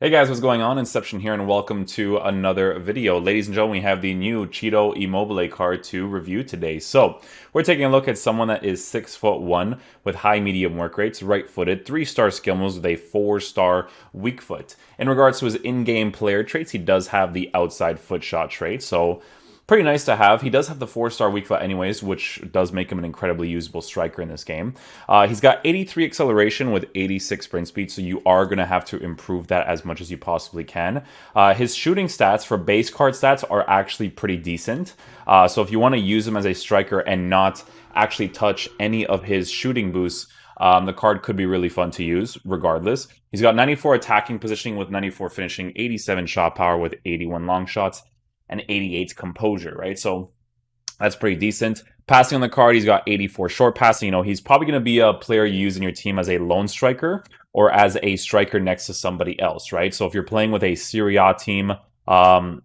Hey guys, what's going on? Inception here, and welcome to another video. Ladies and gentlemen, we have the new Cheeto Immobile card to review today. So, we're taking a look at someone that is 6'1" with high medium work rates, right-footed, 3-star skill moves with a 4-star weak foot. In regards to his in-game player traits, he does have the outside foot shot trait, so pretty nice to have. He does have the 4-star weak foot anyways, which does make him an incredibly usable striker in this game. He's got 83 acceleration with 86 sprint speed, so you are going to have to improve that as much as you possibly can. His shooting stats for base card stats are actually pretty decent. So if you want to use him as a striker and not actually touch any of his shooting boosts, the card could be really fun to use regardless. He's got 94 attacking positioning with 94 finishing, 87 shot power with 81 long shots, and 88 composure, right? So that's pretty decent. Passing on the card, he's got 84 short passing. You know, he's probably going to be a player you use in your team as a lone striker or as a striker next to somebody else, right? So if you're playing with a Serie A team and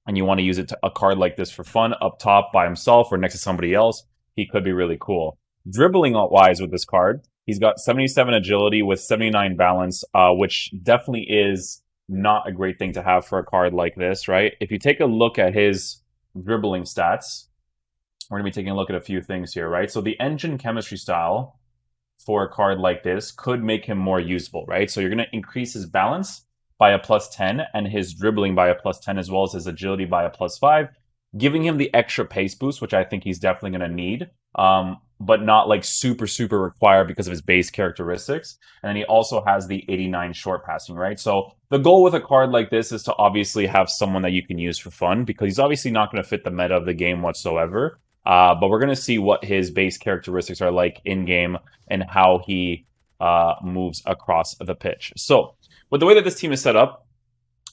you want to use a card like this for fun up top by himself or next to somebody else, he could be really cool. Dribbling wise with this card, he's got 77 agility with 79 balance, which definitely is not a great thing to have for a card like this, right? If you take a look at his dribbling stats, we're going to be taking a look at a few things here, right? So the engine chemistry style for a card like this could make him more usable, right? So you're going to increase his balance by a +10 and his dribbling by a +10 as well as his agility by a +5, giving him the extra pace boost, which I think he's definitely going to need, but not like super required because of his base characteristics. And then he also has the 89 short passing, right? So the goal with a card like this is to obviously have someone that you can use for fun because he's obviously not going to fit the meta of the game whatsoever. But we're going to see what his base characteristics are like in game and how he moves across the pitch. So with the way that this team is set up,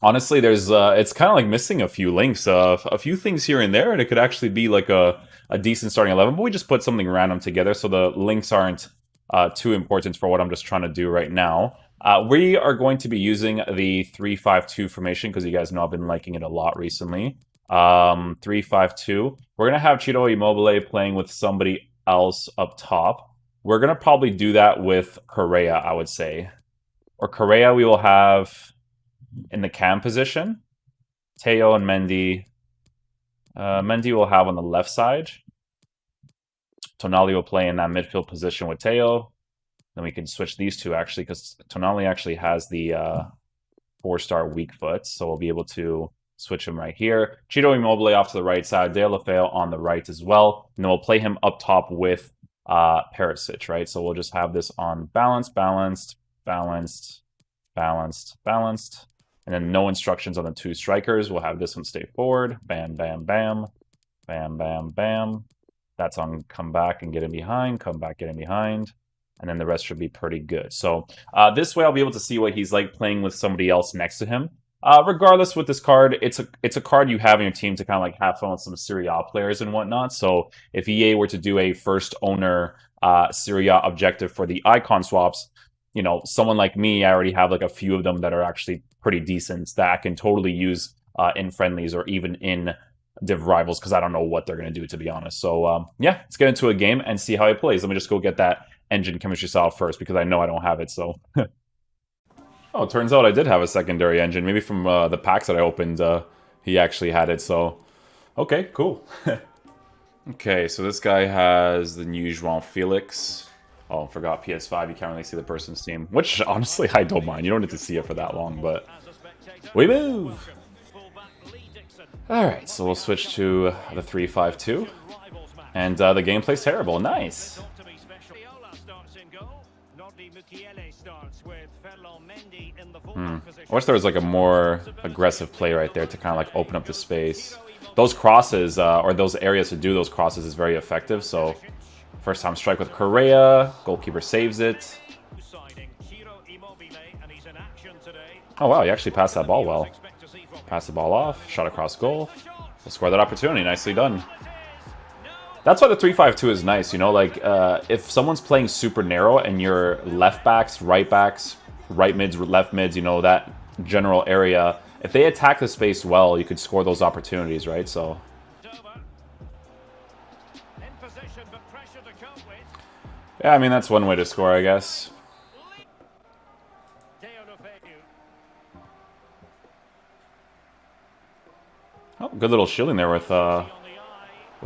honestly, there's it's kind of like missing a few links, a few things here and there, and it could actually be like a decent starting 11. But we just put something random together, so the links aren't too important for what I'm just trying to do right now. We are going to be using the 3-5-2 formation because you guys know I've been liking it a lot recently. 3-5-2. We're gonna have Cheeto Immobile playing with somebody else up top. We're gonna probably do that with Correa, I would say. Or Correa, we will have in the cam position. Teo and Mendy. Mendy will have on the left side. Tonali will play in that midfield position with Teo. Then we can switch these two actually because Tonali actually has the 4-star weak foot, so we'll be able to switch him right here. Cheeto Immobile off to the right side. De La Feo on the right as well. And then we'll play him up top with Perisic, right? So we'll just have this on balanced, and then no instructions on the two strikers. We'll have this one stay forward. Bam, bam, bam. Bam, bam, bam. That's on come back and get in behind. Come back, get in behind. And then the rest should be pretty good. So this way I'll be able to see what he's like playing with somebody else next to him. Regardless, with this card, it's a card you have in your team to kind of like have fun with some Serie A players and whatnot. So if EA were to do a first owner Serie A objective for the icon swaps, you know, someone like me, I already have like a few of them that are actually pretty decent that I can totally use in friendlies or even in div rivals because I don't know what they're going to do, to be honest. So yeah, let's get into a game and see how he plays. Let me just go get that engine chemistry style first because I know I don't have it. So oh, it turns out I did have a secondary engine. Maybe from the packs that I opened, he actually had it. So okay, cool. Okay, so this guy has the new João Felix. Oh, forgot PS5. You can't really see the person's team, which honestly I don't mind. You don't need to see it for that long, but we move. All right, so we'll switch to the 3-5-2, and the gameplay's terrible. Nice. I wish there was like a more aggressive play right there to kind of like open up the space. Those crosses, or those areas to do those crosses is very effective, so first time strike with Correa, goalkeeper saves it. Oh wow, he actually passed that ball well. Pass the ball off, shot across goal. We'll score that opportunity, nicely done. That's why the 3-5-2 is nice, you know, like if someone's playing super narrow and your left backs, right mids, left mids, you know, that general area, if they attack the space well, you could score those opportunities, right? So yeah, I mean, that's one way to score, I guess. Oh, good little shielding there with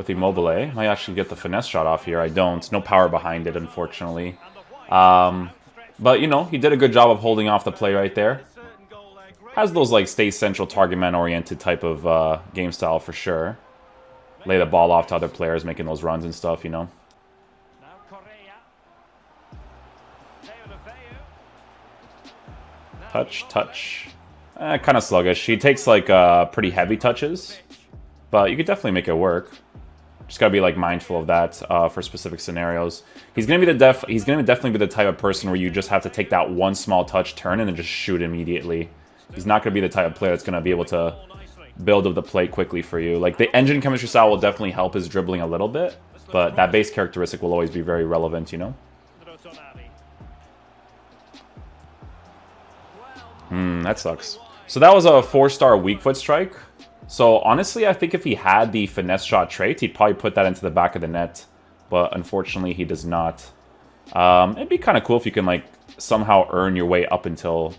Immobile. Might actually get the finesse shot off here. I don't. No power behind it, unfortunately. But, you know, he did a good job of holding off the play right there. Has those, like, stay central, target man-oriented type of game style for sure. Lay the ball off to other players, making those runs and stuff, you know. Touch, touch. Kind of sluggish. He takes, like, pretty heavy touches. But you could definitely make it work. Just gotta be like mindful of that for specific scenarios. He's gonna definitely be the type of person where you just have to take that one small touch turn and then just shoot immediately. He's not gonna be the type of player that's gonna be able to build up the play quickly for you. Like the engine chemistry style will definitely help his dribbling a little bit, but that base characteristic will always be very relevant, you know. That sucks. So that was a 4-star weak foot strike. So, honestly, I think if he had the finesse shot trait, he'd probably put that into the back of the net. But, unfortunately, he does not. It'd be kind of cool if you can, like, somehow earn your way up until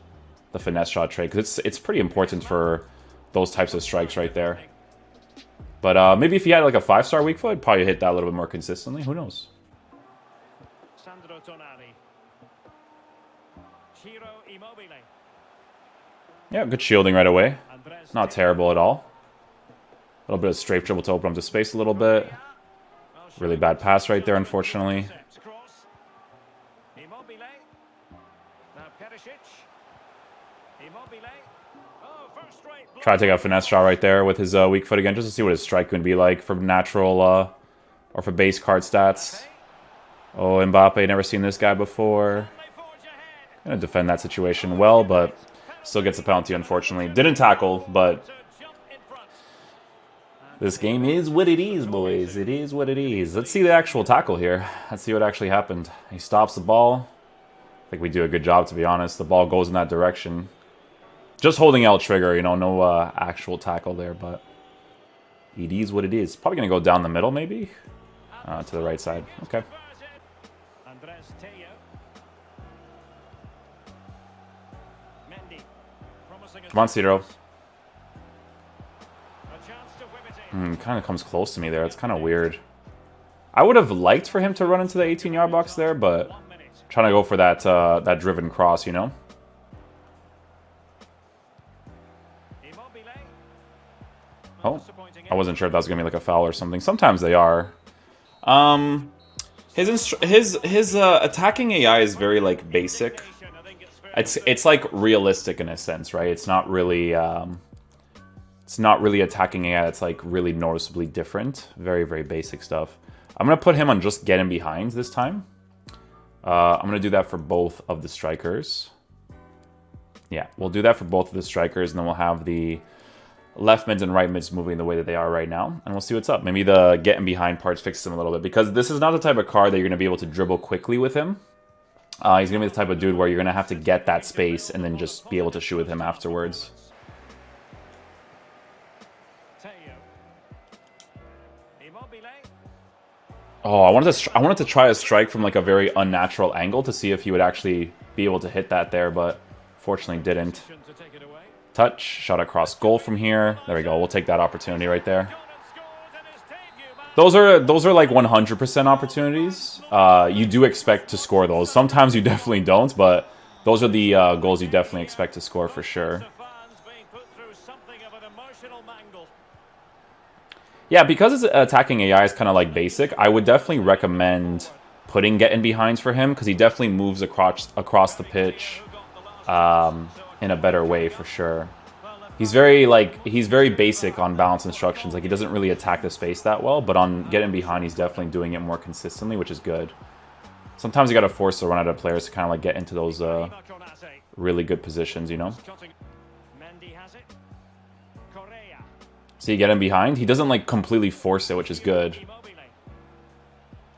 the finesse shot trait. Because it's pretty important for those types of strikes right there. But maybe if he had, like, a 5-star weak foot, probably hit that a little bit more consistently. Who knows? Yeah, good shielding right away. Not terrible at all. A little bit of strafe dribble to open up the space a little bit. Really bad pass right there, unfortunately. Try to take a finesse shot right there with his weak foot again, just to see what his strike would be like for natural or for base card stats. Oh, Mbappe, never seen this guy before. Gonna defend that situation well, but still gets a penalty, unfortunately. Didn't tackle, but this game is what it is, boys. It is what it is. Let's see the actual tackle here. Let's see what actually happened. He stops the ball. I think we do a good job, to be honest. The ball goes in that direction. Just holding L trigger, you know, no actual tackle there, but it is what it is. Probably going to go down the middle, maybe? To the right side. Okay. Come on, Cedro. Kind of comes close to me there. It's kind of weird. I would have liked for him to run into the 18-yard box there, but trying to go for that that driven cross, you know? Oh, I wasn't sure if that was going to be like a foul or something. Sometimes they are. His attacking AI is very like basic. It's like realistic in a sense, right? It's not really attacking AI. It's like really noticeably different. Very, very basic stuff. I'm gonna put him on just getting behind this time. I'm gonna do that for both of the strikers. Yeah, we'll do that for both of the strikers, and then we'll have the left mids and right mids moving the way that they are right now, and we'll see what's up. Maybe the getting behind parts fixes him a little bit, because this is not the type of card that you're gonna be able to dribble quickly with him. He's going to be the type of dude where you're going to have to get that space and then just be able to shoot with him afterwards. Oh, I wanted to try a strike from like a very unnatural angle to see if he would actually be able to hit that there, but fortunately didn't. Touch, shot across goal from here. There we go. We'll take that opportunity right there. Those are like 100% opportunities. You do expect to score those. Sometimes you definitely don't, but those are the goals you definitely expect to score for sure. Yeah, because his attacking AI is kind of like basic, I would definitely recommend putting getting behinds for him, because he definitely moves across the pitch in a better way for sure. He's very basic on balance instructions. Like, he doesn't really attack the space that well, but on getting behind, he's definitely doing it more consistently, which is good. Sometimes you got to force the run out of players to kind of like get into those really good positions, you know? See, get him behind. He doesn't like completely force it, which is good.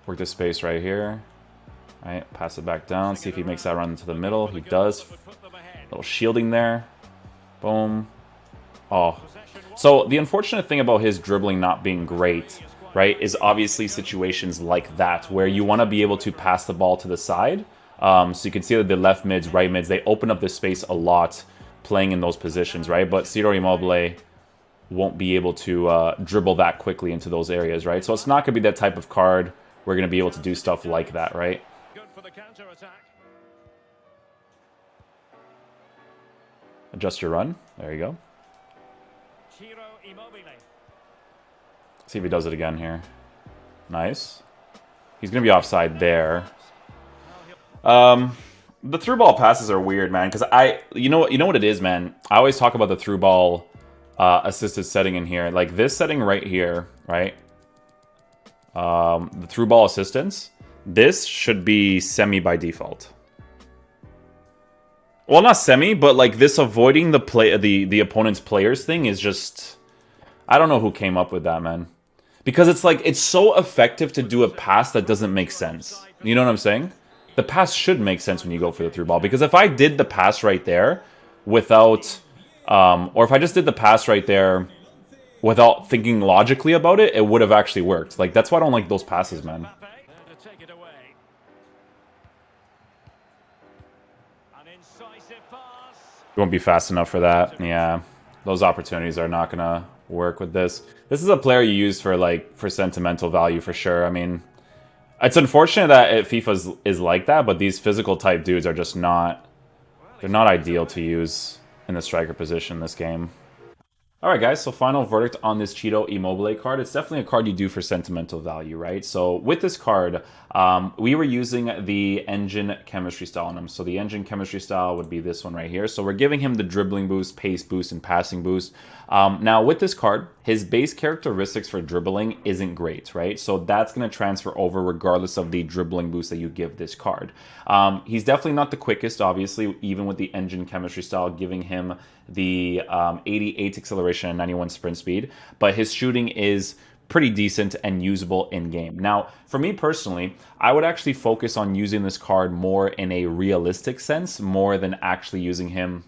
Work this space right here. All right, pass it back down. See if he makes that run into the middle. He does. Little shielding there. Boom. Oh. So the unfortunate thing about his dribbling not being great, right, is obviously situations like that where you want to be able to pass the ball to the side. So you can see that the left mids, right mids, they open up this space a lot playing in those positions, right? But Ciro Immobile won't be able to dribble that quickly into those areas, right? So it's not going to be that type of card we're going to be able to do stuff like that, right? Good for the counter attack. Adjust your run. There you go. Immobile. See if he does it again here. Nice. He's going to be offside there. The through ball passes are weird, man, because you know what it is, man? I always talk about the through ball assisted setting in here. Like this setting right here, right? The through ball assistance, this should be semi by default. Well, not semi, but like this avoiding the opponent's players thing is just, I don't know who came up with that, man. Because it's like, it's so effective to do a pass that doesn't make sense. You know what I'm saying? The pass should make sense when you go for the through ball. Because if I did the pass right there without, or if I just did the pass right there without thinking logically about it, it would have actually worked. Like, that's why I don't like those passes, man. You won't be fast enough for that. Yeah, those opportunities are not gonna work with this. This is a player you use for sentimental value for sure. I mean, it's unfortunate that FIFA is like that, but these physical type dudes are just not, they're not ideal to use in the striker position in this game. Alright guys, so final verdict on this Cheeto Immobile card. It's definitely a card you do for sentimental value, right? So with this card, we were using the engine chemistry style on him. So the engine chemistry style would be this one right here. So we're giving him the dribbling boost, pace boost, and passing boost. Now with this card, his base characteristics for dribbling isn't great, right? So that's going to transfer over regardless of the dribbling boost that you give this card. He's definitely not the quickest, obviously, even with the engine chemistry style giving him the 88 acceleration and 91 sprint speed, but his shooting is pretty decent and usable in game. Now, for me personally, I would actually focus on using this card more in a realistic sense, more than actually using him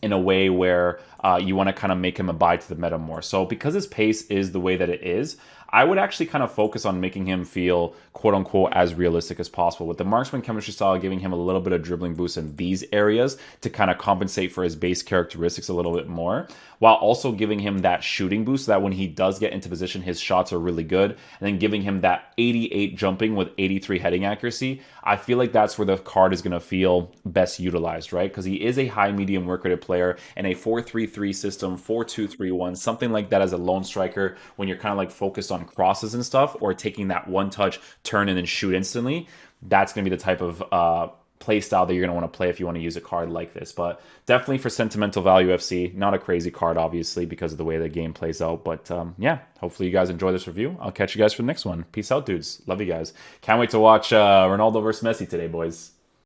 in a way where you want to kind of make him abide to the meta more. So because his pace is the way that it is, I would actually kind of focus on making him feel quote-unquote as realistic as possible, with the marksman chemistry style giving him a little bit of dribbling boost in these areas to kind of compensate for his base characteristics a little bit more, while also giving him that shooting boost so that when he does get into position, his shots are really good, and then giving him that 88 jumping with 83 heading accuracy. I feel like that's where the card is going to feel best utilized, right? Because he is a high medium work rated player in a 4-3-3 system, 4-2-3-1, something like that as a lone striker when you're kind of like focused on crosses and stuff, or taking that one touch, turn, and then shoot instantly. That's going to be the type of play style that you're going to want to play if you want to use a card like this. But definitely for sentimental value FC, not a crazy card, obviously, because of the way the game plays out. But yeah, hopefully you guys enjoy this review. I'll catch you guys for the next one. Peace out, dudes. Love you guys. Can't wait to watch Ronaldo versus Messi today, boys.